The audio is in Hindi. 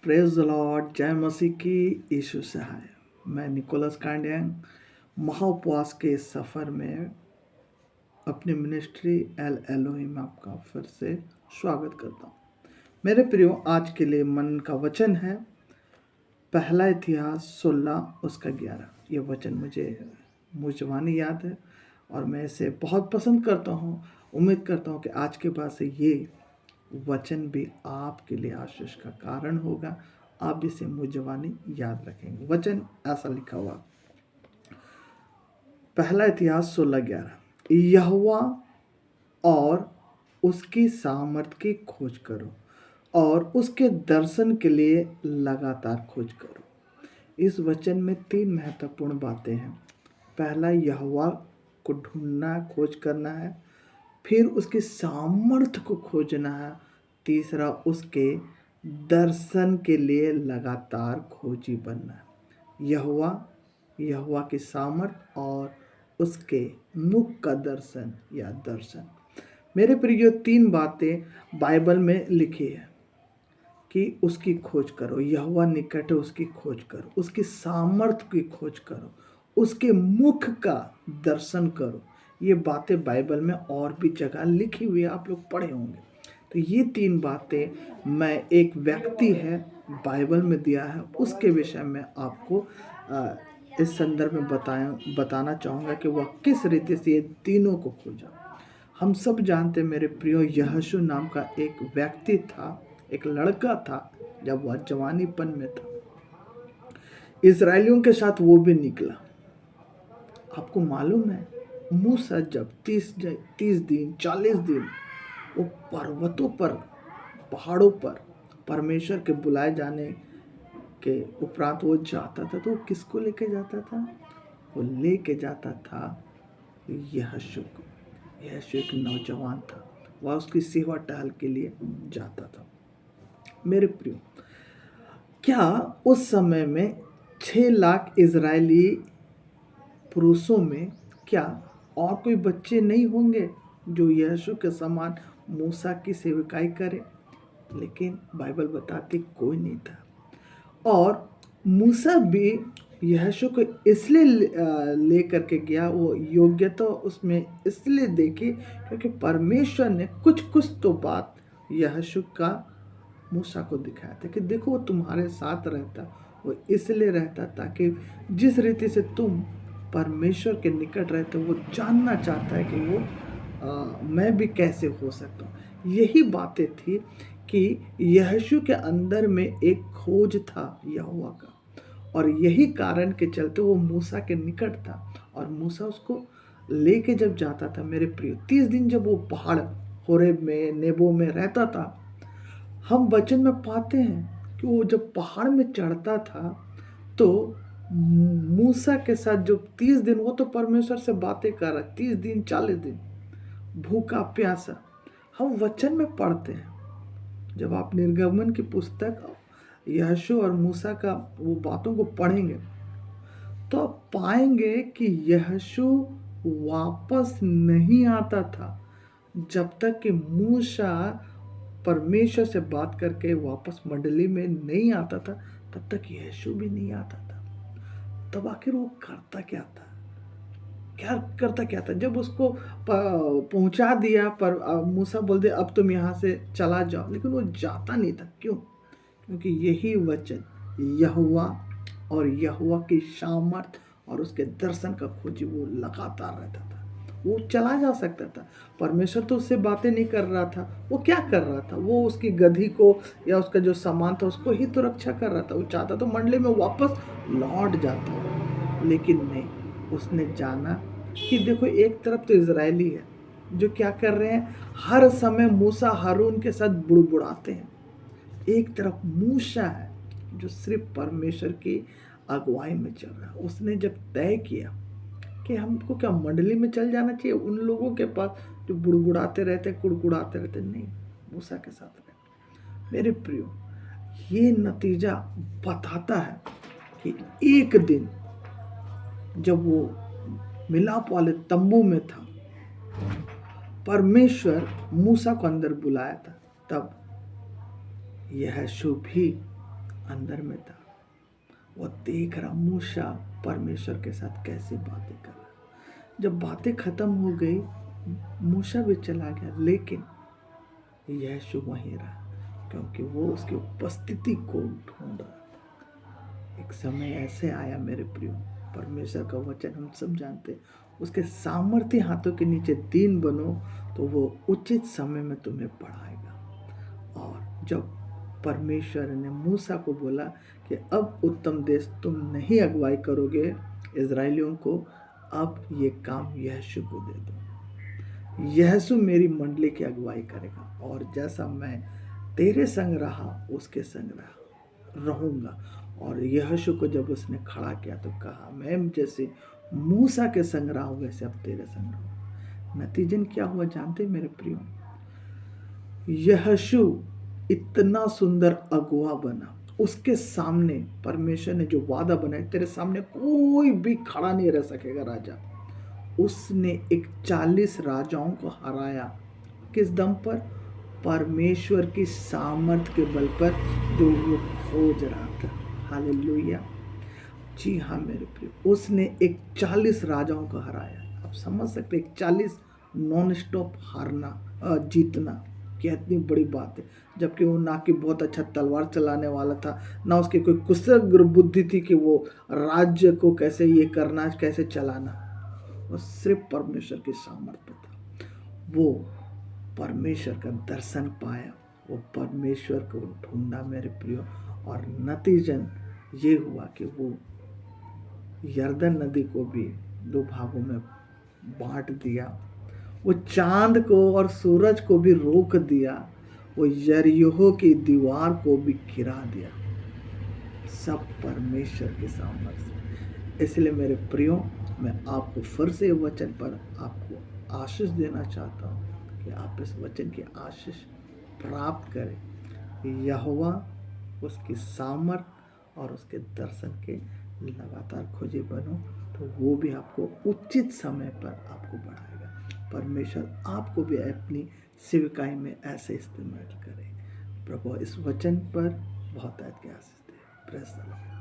Praise the Lord. जय मसीह की। यीशु सहाय। मैं निकोलस कांडियन महाउपवास के सफ़र में अपनी मिनिस्ट्री एल एलोही में आपका फिर से स्वागत करता हूँ। मेरे प्रियो, आज के लिए मन का वचन है पहला इतिहास 16 उसका 11। ये वचन मुझे जवानी याद है और मैं इसे बहुत पसंद करता हूँ। उम्मीद करता हूँ कि आज के बाद से ये वचन भी आपके लिए आशीष का कारण होगा। आप इसे मुझवानी याद रखेंगे। वचन ऐसा लिखा हुआ, पहला इतिहास 16:11। यहोवा और उसकी सामर्थ की खोज करो और उसके दर्शन के लिए लगातार खोज करो। इस वचन में 3 महत्वपूर्ण बातें हैं। पहला, यहोवा को ढूंढना, खोज करना है। फिर उसकी सामर्थ्य को खोजना है। तीसरा, उसके दर्शन के लिए लगातार खोजी बनना है। यहोवा की सामर्थ्य और उसके मुख का दर्शन या दर्शन। मेरे प्रियो, 3 बातें बाइबल में लिखी है कि उसकी खोज करो, यहोवा निकट है, उसकी खोज करो, उसकी सामर्थ्य की खोज करो, उसके मुख का दर्शन करो। ये बातें बाइबल में और भी जगह लिखी हुई है, आप लोग पढ़े होंगे। तो ये 3 बातें मैं एक व्यक्ति है बाइबल में दिया है, उसके विषय में आपको इस संदर्भ में बताना चाहूँगा कि वह किस रीति से ये तीनों को खोजा। हम सब जानते मेरे प्रियो, यहोशू नाम का एक व्यक्ति था, एक लड़का था। जब वह जवानीपन में था, इजरायलियों के साथ वो भी निकला। आपको मालूम है, मूसा जब 30 दिन 40 दिन वो पर्वतों पर, पहाड़ों पर परमेश्वर के बुलाए जाने के उपरांत वो जाता था, तो वो किसको लेके जाता था? वो लेके जाता था यहोशू को। यहोशू एक नौजवान था, वह उसकी सेवा टहल के लिए जाता था। मेरे प्रियो, क्या उस समय में 6 लाख इजरायली पुरुषों में क्या और कोई बच्चे नहीं होंगे जो यहोशू के समान मूसा की सेवकाई करे? लेकिन बाइबल बताती कोई नहीं था। और मूसा भी यहोशू को इसलिए ले करके गया, वो योग्यता उसमें इसलिए देखी क्योंकि परमेश्वर ने कुछ तो बात यहोशू का मूसा को दिखाया था कि देखो वो तुम्हारे साथ रहता। वो इसलिए रहता ताकि जिस रीति से तुम परमेश्वर के निकट रहते, वो जानना चाहता है कि वो मैं भी कैसे हो सकता हूँ। यही बातें थी कि यहोशू के अंदर में एक खोज था यहोवा का, और यही कारण के चलते वो मूसा के निकट था और मूसा उसको लेके जब जाता था। मेरे प्रिय, 30 दिन जब वो पहाड़ होरेब में, नेबो में रहता था, हम वचन में पाते हैं कि वो जब पहाड़ में चढ़ता था तो मूसा के साथ जो 30 दिन, वो तो परमेश्वर से बातें कर रहा, 30 दिन 40 दिन भूखा प्यासा। हम वचन में पढ़ते हैं, जब आप निर्गमन की पुस्तक यहोशू और मूसा का वो बातों को पढ़ेंगे तो आप पाएंगे कि यहोशू वापस नहीं आता था जब तक कि मूसा परमेश्वर से बात करके वापस मंडली में नहीं आता था, तब तक यहोशू भी नहीं आता था। तब आखिर वो करता क्या था? जब उसको पहुंचा दिया, पर मूसा बोल दे अब तुम यहाँ से चला जाओ, लेकिन वो जाता नहीं था। क्यों? क्योंकि यही वचन यहोवा और यहोवा की सामर्थ और उसके दर्शन का खोजी वो लगातार रहता था। वो चला जा सकता था, परमेश्वर तो उससे बातें नहीं कर रहा था। वो क्या कर रहा था? वो उसकी गधी को या उसका जो सामान था उसको ही तो रक्षा कर रहा था। वो चाहता तो मंडली में वापस लौट जाता, लेकिन नहीं, उसने जाना कि देखो, एक तरफ तो इजरायली है जो क्या कर रहे हैं, हर समय मूसा हारून के साथ बुड़बुड़ाते हैं। एक तरफ मूसा है जो सिर्फ परमेश्वर की अगुवाई में चल रहा है। उसने जब तय किया कि हमको क्या मंडली में चल जाना चाहिए उन लोगों के पास जो बुड़बुड़ाते रहते, कुड़कुड़ाते रहते, नहीं, मूसा के साथ रहे। मेरे प्रियो, ये नतीजा बताता है कि एक दिन जब वो मिलाप वाले तंबू में था, परमेश्वर मूसा को अंदर बुलाया था, तब यहोशू भी अंदर में था। वो देख रहा मूसा परमेश्वर के साथ कैसे बातें कर रहा। जब बातें खत्म हो गई, मूसा भी चला गया, लेकिन यीशु वहीं रहा, क्योंकि वो उसकी उपस्थिति को ढूंढ रहा था। एक समय ऐसे आया मेरे प्रियो, परमेश्वर का वचन हम सब जानते, उसके सामर्थ्य हाथों के नीचे दीन बनो तो वो उचित समय में तुम्हें बढ़ाएगा। और जब परमेश्वर ने मूसा को बोला कि अब उत्तम देश तुम नहीं अगुवाई करोगे इज़राइलियों को, अब ये काम यीशु को दे दो। यीशु मेरी मंडली की अगुवाई करेगा, और जैसा मैं तेरे संग रहा उसके संग रहूँगा। और यीशु को जब उसने खड़ा किया तो कहा, मैं जैसे मूसा के संग रहा हूँ वैसे अब तेरे संग रहूँगा। नतीजन क्या हुआ जानते मेरे प्रियो? यीशु इतना सुंदर अगुआ बना, उसके सामने परमेश्वर ने जो वादा बनाया, तेरे सामने कोई भी खड़ा नहीं रह सकेगा राजा। उसने 41 राजाओं को हराया। किस दम पर? परमेश्वर की सामर्थ के बल पर, जो वो खोज रहा था। हालेलुया। जी हाँ मेरे प्रिय, उसने 41 राजाओं को हराया। आप समझ सकते, 41 नॉन स्टॉप हारना, जीतना कितनी बड़ी बात है। जबकि वो ना कि बहुत अच्छा तलवार चलाने वाला था, ना उसकी कोई कुशल बुद्धि थी कि वो राज्य को कैसे ये करना, कैसे चलाना। वो सिर्फ परमेश्वर की सामर्थ्य था। वो परमेश्वर का दर्शन पाया, वो परमेश्वर को ढूंढा मेरे प्रियो, और नतीजन ये हुआ कि वो यरदन नदी को भी 2 भागों में बांट दिया। वो चांद को और सूरज को भी रोक दिया। वो यरीहो की दीवार को भी गिरा दिया। सब परमेश्वर के सामर्थ्य। इसलिए मेरे प्रियो, मैं आपको फिर से वचन पर आपको आशीष देना चाहता हूँ कि आप इस वचन की आशीष प्राप्त करें। यहोवा उसकी सामर्थ और उसके दर्शन के लगातार खोजे बनो, तो वो भी आपको उचित समय पर आपको बढ़ाएगा। परमेश्वर आपको भी अपनी सेविकाई में ऐसे इस्तेमाल करे। प्रभु इस वचन पर बहुत के आशीष दे। Praise the Lord.